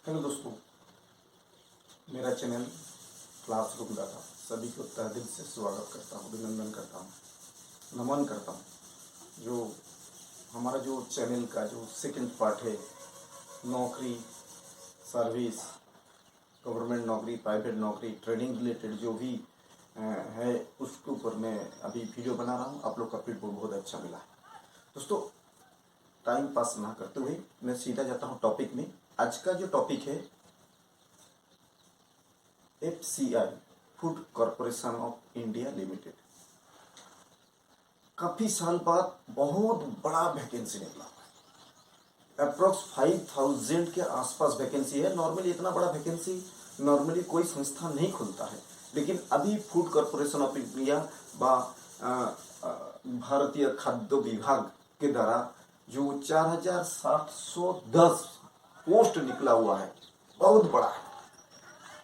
Hello दोस्तों, मेरा channel classroom data सभी को तहे दिल से स्वागत करता हूँ, अभिनंदन करता हूँ, नमन करता हूँ। जो हमारा जो चैनल का जो सेकंड पार्ट है, नौकरी, सर्विस, गवर्नमेंट नौकरी, प्राइवेट नौकरी, ट्रेनिंग रिलेटेड जो भी है, उसके ऊपर मैं अभी वीडियो बना रहा हूँ। आप लोग का फीडबैक बहुत अच्छा मिला है। दोस्तों, टाइम पास ना करते हुए मैं सीधा जाता हूँ टॉपिक में। आज का जो टॉपिक है FCI, food corporation of India limited. काफी साल बाद बहुत बड़ा वैकेंसी निकला। अप्रोक्स 5000 के आसपास वैकेंसी है। नॉर्मली इतना बड़ा वैकेंसी नॉर्मली कोई संस्था नहीं खुलता है, लेकिन अभी फूड कॉरपोरेशन ऑफ इंडिया भारतीय खाद्य विभाग के द्वारा जो 4710 पोस्ट निकला हुआ है, बहुत बड़ा है।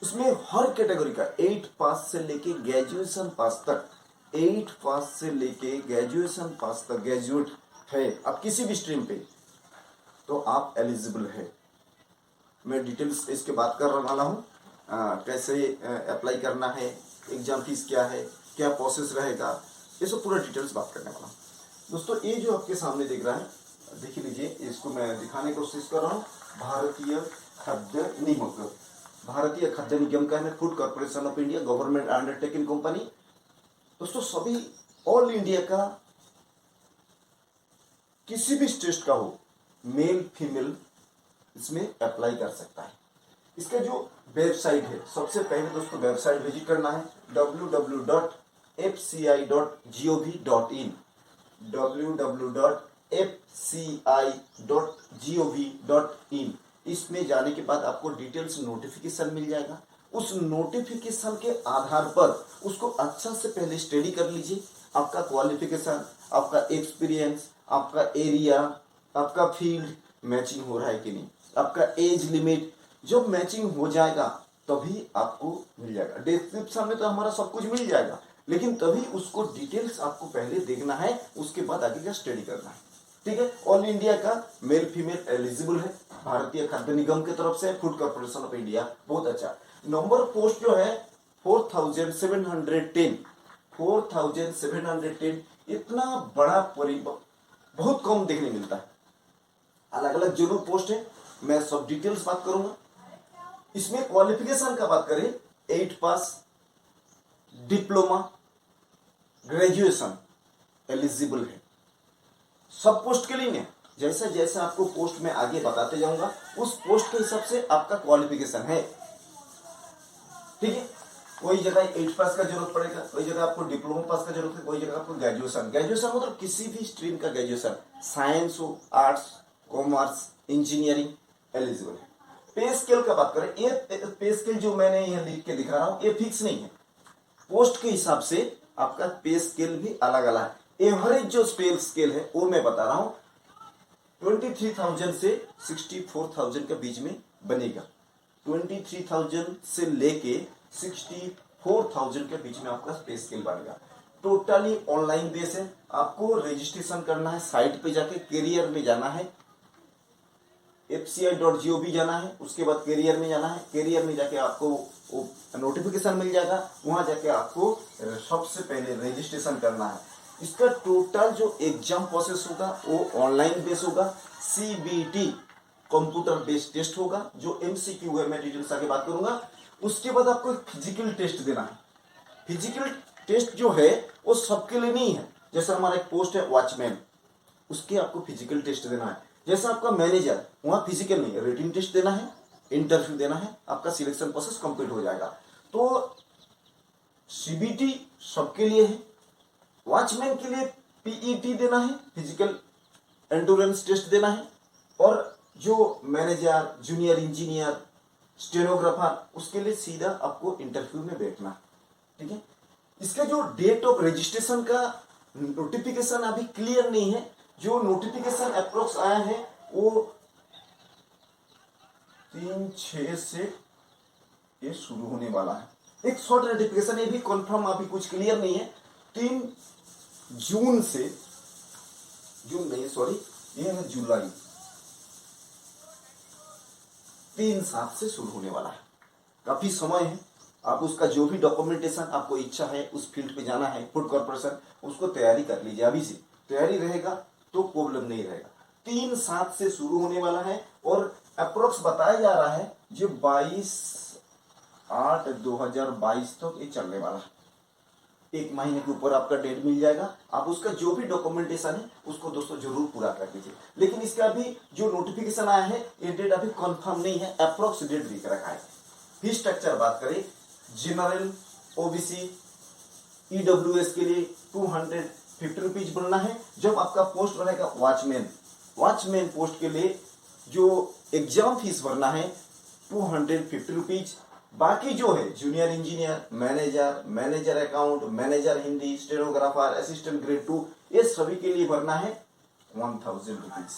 उसमें हर कैटेगरी का 8 पास से लेके ग्रेजुएशन पास तक, 8 पास से लेके ग्रेजुएशन पास तक ग्रेजुएट है। अब किसी भी स्ट्रीम पे तो आप एलिजिबल है। मैं डिटेल्स इसके बात कर वाला हूँ। कैसे अप्लाई करना है, एग्जाम फीस क्या है, क्या प्रोसेस रहेगा, ये सब पूरा डिटेल्स बात करने वाला हूँ। दोस्तों, ये जो आपके सामने दिख रहा है, देख लीजिए, इसको मैं दिखाने की कोशिश कर रहा हूँ। भारतीय खाद्य निगम, भारतीय खाद्य निगम का है, food corporation of India, government undertaking company. दोस्तों, सभी ऑल इंडिया का किसी भी स्टेट का हो, मेल फीमेल इसमें अप्लाई कर सकता है। इसका जो वेबसाइट है, सबसे पहले दोस्तों वेबसाइट विजिट करना है www.fci.gov.in, www.fci.gov.in। इसमें जाने के बाद आपको डिटेल्स नोटिफिकेशन मिल जाएगा। उस नोटिफिकेशन के आधार पर उसको अच्छा से पहले स्टडी कर लीजिए। आपका क्वालिफिकेशन, आपका एक्सपीरियंस, आपका एरिया, आपका फील्ड मैचिंग हो रहा है कि नहीं, आपका एज लिमिट, जब मैचिंग हो जाएगा तभी आपको मिल जाएगा। डिस्क्रिप्शन में तो हमारा सब कुछ मिल जाएगा, लेकिन तभी उसको डिटेल्स आपको पहले देखना है, उसके बाद आगे का स्टडी करना है। ठीक है। ऑल इंडिया का मेल फीमेल एलिजिबल है, भारतीय खाद्य निगम की तरफ से, फूड कॉर्पोरेशन ऑफ इंडिया। बहुत अच्छा। नंबर पोस्ट जो है 4710, 4710। इतना बड़ा परिवार बहुत कम देखने मिलता है। अलग अलग जरूर पोस्ट है, मैं सब डिटेल्स बात करूंगा। इसमें क्वालिफिकेशन का बात करें, 8 पास, डिप्लोमा, ग्रेजुएशन एलिजिबल है। सब पोस्ट के लिए नहीं, जैसा जैसा आपको पोस्ट में आगे बताते जाऊंगा, उस पोस्ट के हिसाब से आपका क्वालिफिकेशन है। ठीक है। कोई जगह 8 पास का जरूरत पड़ेगा, कोई जगह आपको डिप्लोमा पास का जरूरत है, कोई जगह आपको ग्रेजुएशन। ग्रेजुएशन मतलब किसी भी स्ट्रीम का ग्रेजुएशन, साइंस हो, आर्ट्स, कॉमर्स, इंजीनियरिंग एलिजिबल है। पे स्केल का बात करें, ये पे स्केल जो मैंने यहां लिख के दिखा रहा हूं, ये फिक्स नहीं है। पोस्ट के हिसाब से आपका पे स्केल भी अलग अलग है। एवरेज जो पे स्केल है वो मैं बता रहा हूं, 23,000 से 64,000 के बीच में बनेगा। 23,000 से लेके 64,000 के बीच में आपका पे स्केल बनेगा। टोटली ऑनलाइन बेस है। आपको रजिस्ट्रेशन करना है, साइट पे जाके कैरियर में जाना है, fci.gov जाना है, उसके बाद कैरियर में जाना है। कैरियर में जाके आपको नोटिफिकेशन मिल जाएगा, वहां जाके आपको सबसे पहले रजिस्ट्रेशन करना है। इसका टोटल जो एग्जाम प्रोसेस होगा वो ऑनलाइन बेस होगा। CBT कंप्यूटर बेस्ड टेस्ट होगा, जो MCQ है, मैं डिटेल्स आगे बात करूंगा। उसके बाद आपको फिजिकल टेस्ट देना है। फिजिकल टेस्ट जो है वो सबके लिए नहीं है। जैसे हमारा एक पोस्ट है वॉचमैन, उसके आपको फिजिकल टेस्ट देना है। जैसे आपका मैनेजर, वहां फिजिकल नहीं, रिटन टेस्ट देना है, इंटरव्यू देना है, आपका सिलेक्शन प्रोसेस कंप्लीट हो जाएगा। तो CBT सबके लिए है, वॉचमैन के लिए PET देना है, फिजिकल एंडोरेंस टेस्ट देना है, और जो मैनेजर, जूनियर इंजीनियर, स्टेनोग्राफर, उसके लिए सीधा आपको इंटरव्यू में बैठना है। ठीक है। इसका जो डेट ऑफ रजिस्ट्रेशन का नोटिफिकेशन अभी क्लियर नहीं है। जो नोटिफिकेशन अप्रोक्स आया है वो 3/6 से ये शुरू होने वाला है। एक शॉर्ट नोटिफिकेशन, ये भी कंफर्म अभी कुछ क्लियर नहीं है। 3 जून से, जून नहीं सॉरी, ये है जुलाई, 3/7 से शुरू होने वाला है। काफी समय है, आप उसका जो भी डॉक्यूमेंटेशन आपको इच्छा है उस फील्ड पे जाना है, फूड कॉर्पोरेशन, उसको तैयारी कर लीजिए। अभी से तैयारी रहेगा तो प्रॉब्लम नहीं रहेगा। 3/7 से शुरू होने वाला है और अप्रोक्स बताया जा रहा है जो 22/8/2022 तक ये चलने वाला है। 1 महीने के ऊपर आपका डेट मिल जाएगा। आप उसका जो भी डॉक्यूमेंटेशन है उसको दोस्तों जरूर पूरा कर लीजिए। लेकिन इसका अभी जो नोटिफिकेशन आया है ये डेट अभी कंफर्म नहीं है, अप्रोक्स डेट लिख रखा है। फी स्ट्रक्चर बात करें, जनरल, ओबीसी, ईडब्ल्यूएस के लिए 250 रुपीज बनना है। जब आपका पोस्ट रहेगा वॉचमैन पोस्ट के लिए जो एग्जाम फीस भरना है 250 रुपीज। बाकी जो है junior engineer, manager account, manager Hindi, stenographer, assistant grade 2, ये सभी के लिए भरना है 1000 रुपीज।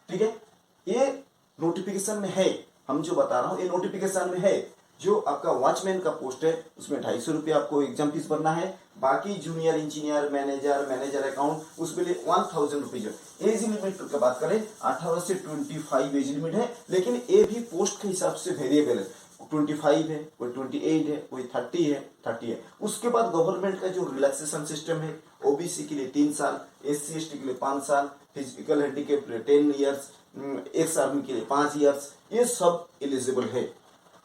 ठीक है, ये नोटिफिकेशन में है, हम जो बता रहा हूं ये नोटिफिकेशन में है। जो आपका वॉचमैन का पोस्ट है उसमें 250 रुपये आपको एग्जाम फीस भरना है। बाकी जूनियर इंजीनियर, मैनेजर अकाउंट उसके लिए 1000 रुपीज है। एज लिमिट की बात करें 18 से 25 एज लिमिट है, लेकिन ये भी पोस्ट के हिसाब से वेरिएबल है। 25 है, कोई 28 है, कोई 30 है। उसके बाद गवर्नमेंट का जो रिलैक्सेशन सिस्टम है, ओबीसी के लिए 3 साल, SC ST के लिए 5 साल, physical handicap 10 years, ex army के लिए 5 ईयर्स, ये सब एलिजिबल है।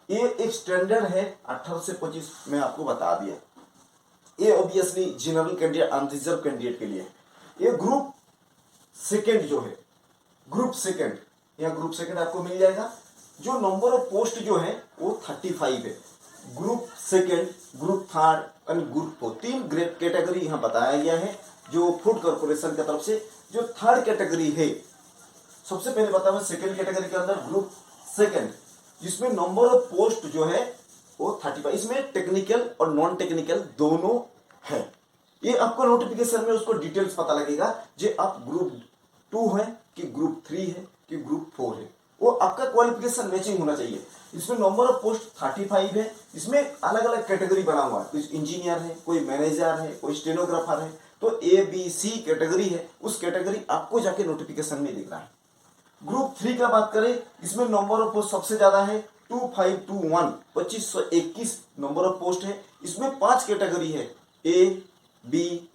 ये एक स्टैंडर्ड है 18 से 25 में आपको बता दिया। ये obviously general candidate, unreserve candidate के लिए। ये ग्रुप सेकंड जो है, ग्रुप सेकंड आपको मिल जाएगा। जो नंबर ऑफ पोस्ट जो है वो 35 है। ग्रुप सेकंड, ग्रुप थर्ड और ग्रुप 4, 3 ग्रेड कैटेगरी यहाँ बताया गया है जो फूड कॉर्पोरेशन की तरफ से। जो थर्ड कैटेगरी है, सबसे पहले बताऊं सेकंड कैटेगरी के अंदर ग्रुप सेकंड, जिसमें नंबर ऑफ पोस्ट जो है वो 35। इसमें टेक्निकल और नॉन टेक्निकल दोनों है। ये आपको नोटिफिकेशन में उसको डिटेल्स पता लगेगा जो आप ग्रुप 2 है कि ग्रुप 3 है कि ग्रुप 4 है, वो आपका क्वालिफिकेशन मैचिंग होना चाहिए। इसमें नंबर ऑफ पोस्ट 35 है। इसमें अलग अलग कैटेगरी बना हुआ है, कुछ इंजीनियर है, कोई मैनेजर है, कोई स्टेनोग्राफर है। तो ABC कैटेगरी है, उस कैटेगरी आपको जाके नोटिफिकेशन में दिख रहा है। ग्रुप 3 का बात करें, इसमें नंबर ऑफ पोस्ट सबसे ज्यादा है 2521, 2521 नंबर ऑफ पोस्ट है। इसमें 5 कैटेगरी है, ABCDE।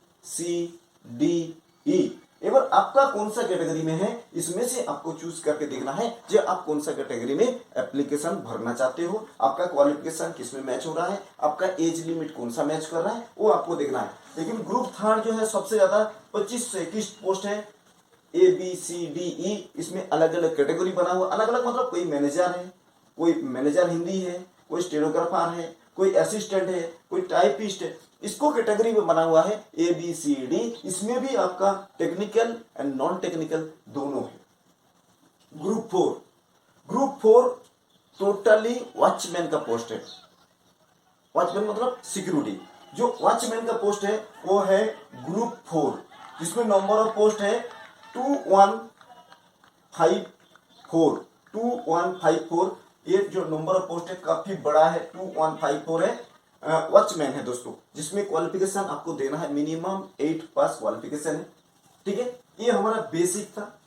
एवं आपका कौन सा कैटेगरी में है इसमें से आपको चूज करके देखना है जो आप कौन सा कैटेगरी में एप्लीकेशन भरना चाहते हो, आपका क्वालिफिकेशन किस में मैच हो रहा है, आपका एज लिमिट कौन सा मैच कर रहा है, वो आपको देखना है। लेकिन ग्रुप थर्ड जो है सबसे ज्यादा 25 से 21 पोस्ट है, ABCDE। इसमें अलग अलग कैटेगरी बना हुआ, अलग अलग मतलब कोई मैनेजर है, कोई मैनेजर हिंदी है, कोई स्टेनोग्राफर है, कोई असिस्टेंट है, कोई टाइपिस्ट है। इसको कैटेगरी में बना हुआ है ABCD। इसमें भी आपका टेक्निकल एंड नॉन टेक्निकल दोनों है। ग्रुप 4 टोटली वॉचमैन का पोस्ट है। वॉचमैन मतलब सिक्योरिटी। जो वॉचमैन का पोस्ट है वो है ग्रुप 4, जिसमें नंबर ऑफ पोस्ट है 2154। ये जो नंबर ऑफ पोस्ट है काफी बड़ा है, 2154 है। वॉचमैन है दोस्तों, जिसमें क्वालिफिकेशन आपको देना है मिनिमम 8 पास क्वालिफिकेशन है। ठीक है, ये हमारा बेसिक था।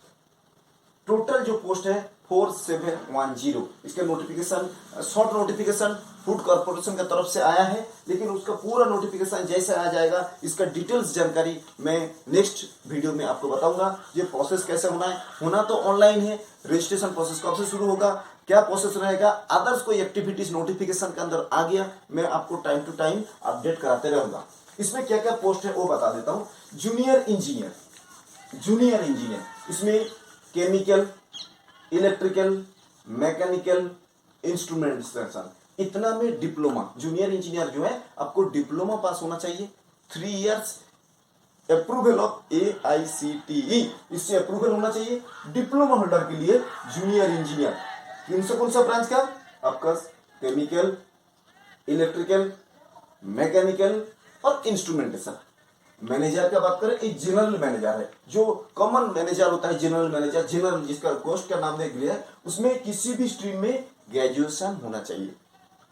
टोटल जो पोस्ट है 4710। इसका notification, short notification food corporation की तरफ से आया है, लेकिन उसका पूरा नोटिफिकेशन जैसे आ जाएगा इसका डिटेल्स जानकारी मैं नेक्स्ट वीडियो में आपको बताऊंगा। ये प्रोसेस कैसे होना है, होना तो ऑनलाइन है। रजिस्ट्रेशन प्रोसेस कब से शुरू होगा, क्या प्रोसेस रहेगा, अदर्स कोई एक्टिविटीज नोटिफिकेशन के अंदर आ गया मैं आपको टाइम टू टाइम अपडेट कराते रहूंगा। इसमें क्या क्या पोस्ट है वो बता देता हूँ। जूनियर इंजीनियर, इसमें केमिकल, इलेक्ट्रिकल, मैकेनिकल, इंस्ट्रूमेंटेशन, इतना में डिप्लोमा। जूनियर इंजीनियर जो है आपको डिप्लोमा पास होना चाहिए, 3 इयर्स, अप्रूवल ऑफ AICTE, इससे अप्रूवल होना चाहिए। डिप्लोमा होल्डर के लिए जूनियर इंजीनियर कौन सा ब्रांच का, आपका केमिकल, इलेक्ट्रिकल, मैकेनिकल और इंस्ट्रूमेंटेशन। मैनेजर का बात करें, एक जनरल मैनेजर है, जो कॉमन मैनेजर होता है, जनरल मैनेजर, जनरल जिसका पोस्ट का नाम देख लिया है, उसमें किसी भी स्ट्रीम में ग्रेजुएशन होना चाहिए।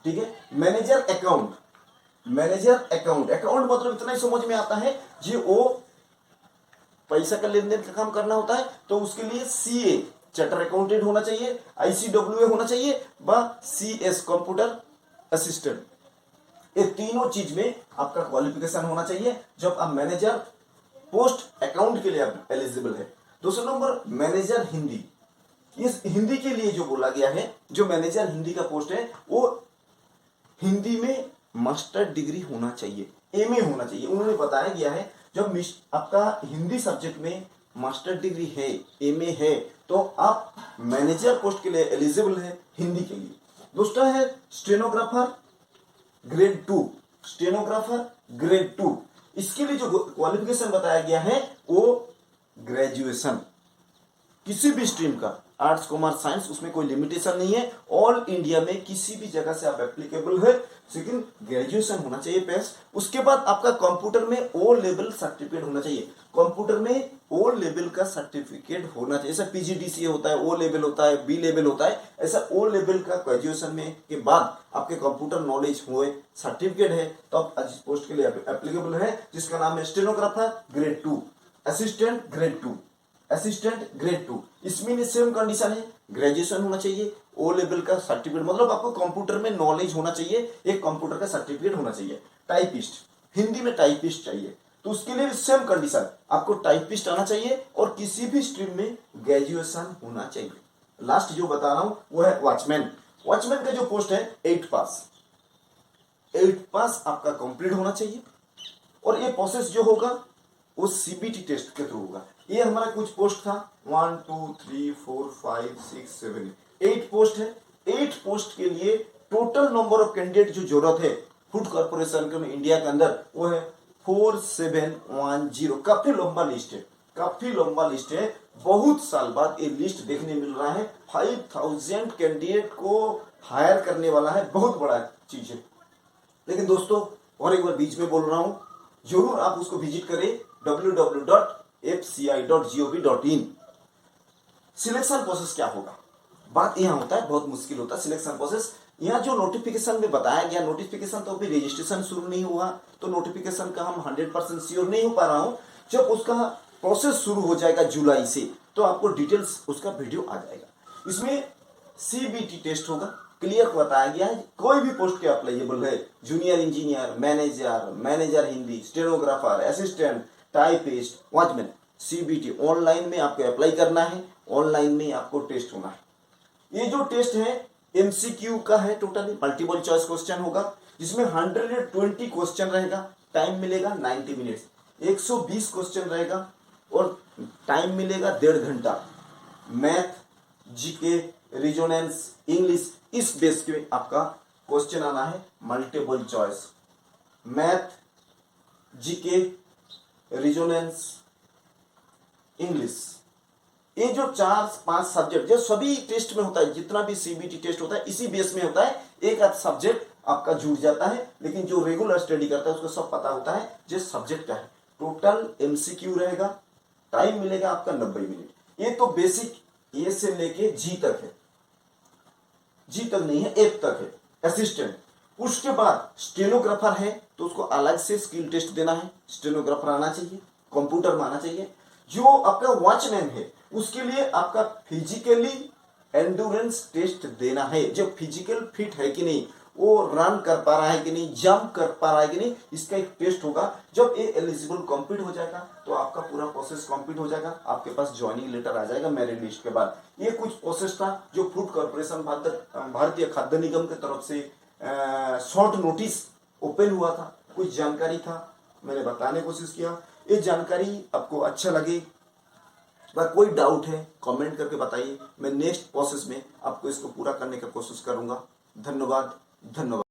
ठीक है। मैनेजर अकाउंट मतलब इतना ही समझ में आता है जी, वो पैसा का लेन देन का काम करना होता है, तो उसके लिए CA चार्टर अकाउंटेंट होना चाहिए, ICWA होना चाहिए, व CS कंप्यूटर असिस्टेंट। ये तीनों चीज में आपका क्वालिफिकेशन होना चाहिए जब आप मैनेजर पोस्ट अकाउंट के लिए आप एलिजिबल है। दूसरा नंबर मैनेजर हिंदी। इस हिंदी के लिए जो बोला गया है, जो मैनेजर हिंदी का पोस्ट है वो हिंदी में मास्टर डिग्री होना चाहिए, MA होना चाहिए। उन्होंने बताया गया है जब आपका हिंदी सब्जेक्ट में मास्टर डिग्री है, MA है, तो आप मैनेजर पोस्ट के लिए एलिजिबल है हिंदी के लिए। दूसरा है स्टेनोग्राफर ग्रेड 2, स्टेनोग्राफर ग्रेड 2। इसके लिए जो क्वालिफिकेशन बताया गया है वो ग्रेजुएशन, किसी भी स्ट्रीम का, आर्ट्स कॉमर्स साइंस, उसमें कोई लिमिटेशन नहीं है। ऑल इंडिया में किसी भी जगह से आप एप्लीकेबल है, लेकिन ग्रेजुएशन होना चाहिए पास। उसके बाद आपका कंप्यूटर में O लेवल सर्टिफिकेट होना चाहिए, कंप्यूटर में O लेवल का सर्टिफिकेट होना चाहिए। जैसा PGDCA होता है, O लेवल होता है, B लेवल होता है, ऐसा O लेवल का ग्रेजुएशन में के बाद आपके कंप्यूटर नॉलेज हुए सर्टिफिकेट है तो आप इस पोस्ट के लिए एप्लीकेबल है, जिसका नाम है stenographer grade 2, assistant grade 2, assistant grade 2। इसमें सेम कंडीशन है, ग्रेजुएशन होना चाहिए, O लेवल का सर्टिफिकेट, मतलब आपको कंप्यूटर में नॉलेज होना चाहिए, एक कंप्यूटर का सर्टिफिकेट होना चाहिए। टाइपिस्ट, हिंदी में टाइपिस्ट चाहिए, तो उसके लिए भी सेम कंडीशन, आपको टाइपिस्ट आना चाहिए और किसी भी स्ट्रीम में ग्रेजुएशन होना चाहिए। लास्ट जो बता रहा हूं वो है वॉचमैन। वॉचमैन का जो पोस्ट है 8 पास, 8 पास आपका कंप्लीट होना चाहिए। और ये प्रोसेस जो होगा वो CBT टेस्ट के थ्रू होगा। ये हमारा कुछ पोस्ट था 1 2 3 4 5 6 7 8 पोस्ट है। 8 पोस्ट के लिए टोटल नंबर ऑफ कैंडिडेट जो जरूरत है फूड कॉर्पोरेशन के इंडिया के अंदर वो है 4710। काफी लंबा लिस्ट है, काफी लंबा लिस्ट है। बहुत साल बाद ये लिस्ट देखने मिल रहा है। 5000 कैंडिडेट को हायर करने वाला है, बहुत बड़ा चीज है। लेकिन दोस्तों और एक बार बीच में बोल रहा हूं, जरूर आप उसको विजिट करें www.fci.gov.in। सिलेक्शन प्रोसेस क्या होगा, बात यहां होता है, बहुत मुश्किल होता है सिलेक्शन प्रोसेस। यहाँ जो नोटिफिकेशन में बताया गया, नोटिफिकेशन तो अभी रजिस्ट्रेशन शुरू नहीं हुआ, तो नोटिफिकेशन का हम 100% श्योर नहीं हो पा रहा हूं। जब उसका प्रोसेस शुरू हो जाएगा जुलाई से, तो आपको डिटेल्स उसका वीडियो आ जाएगा। इसमें CBT टेस्ट होगा, क्लियर बताया गया है। कोई भी पोस्ट के अप्लाइएबल है, junior engineer, manager, manager Hindi, stenographer, assistant, typist, watchman, CBT online में आपको अप्लाई करना है, ऑनलाइन में आपको टेस्ट होना है। ये जो टेस्ट है MCQ का है, टोटली मल्टीपल चॉइस क्वेश्चन होगा, जिसमें 120 क्वेश्चन रहेगा, टाइम मिलेगा 90 मिनट्स। 120 क्वेश्चन रहेगा और टाइम मिलेगा 1.5 घंटा। मैथ, GK, रिजोनेंस, इंग्लिश, इस बेस पे आपका क्वेश्चन आना है। Multiple choice, math, GK, resonance, English, ये जो 4-5 सब्जेक्ट जो सभी टेस्ट में होता है, जितना भी CBT टेस्ट होता है इसी बेस में होता है। एक आध सब्जेक्ट आपका जुड़ जाता है, लेकिन जो रेगुलर स्टडी करता है उसको सब पता होता है जिस सब्जेक्ट का है। टोटल MCQ रहेगा, टाइम मिलेगा आपका 90 मिनट। ये तो बेसिक ए से लेके G तक है, G तक नहीं है, F तक है, असिस्टेंट। उसके बाद स्टेनोग्राफर है तो उसको अलग से स्किल टेस्ट देना है, स्टेनोग्राफर आना चाहिए, कंप्यूटर में आना चाहिए। जो आपका वॉचमैन है उसके लिए आपका फिजिकली एंडोरेंस टेस्ट देना है, जो फिजिकल फिट है कि नहीं, वो रन कर पा रहा है कि नहीं, जंप कर पा रहा है कि नहीं, इसका एक टेस्ट होगा। जब ये एलिजिबल कंप्लीट हो जाएगा तो आपका पूरा प्रोसेस कंप्लीट हो जाएगा, आपके पास ज्वाइनिंग लेटर आ जाएगा मेरिट लिस्ट के बाद। ये कुछ प्रोसेस था जो फूड कॉर्पोरेशन भारतीय खाद्य निगम की तरफ से शॉर्ट नोटिस ओपन हुआ था, कुछ जानकारी था, मैंने बताने की कोशिश किया। ये जानकारी आपको अच्छा लगे, अगर कोई डाउट है कमेंट करके बताइए, मैं नेक्स्ट प्रोसेस में आपको इसको पूरा करने की कोशिश करूंगा। धन्यवाद, धन्यवाद।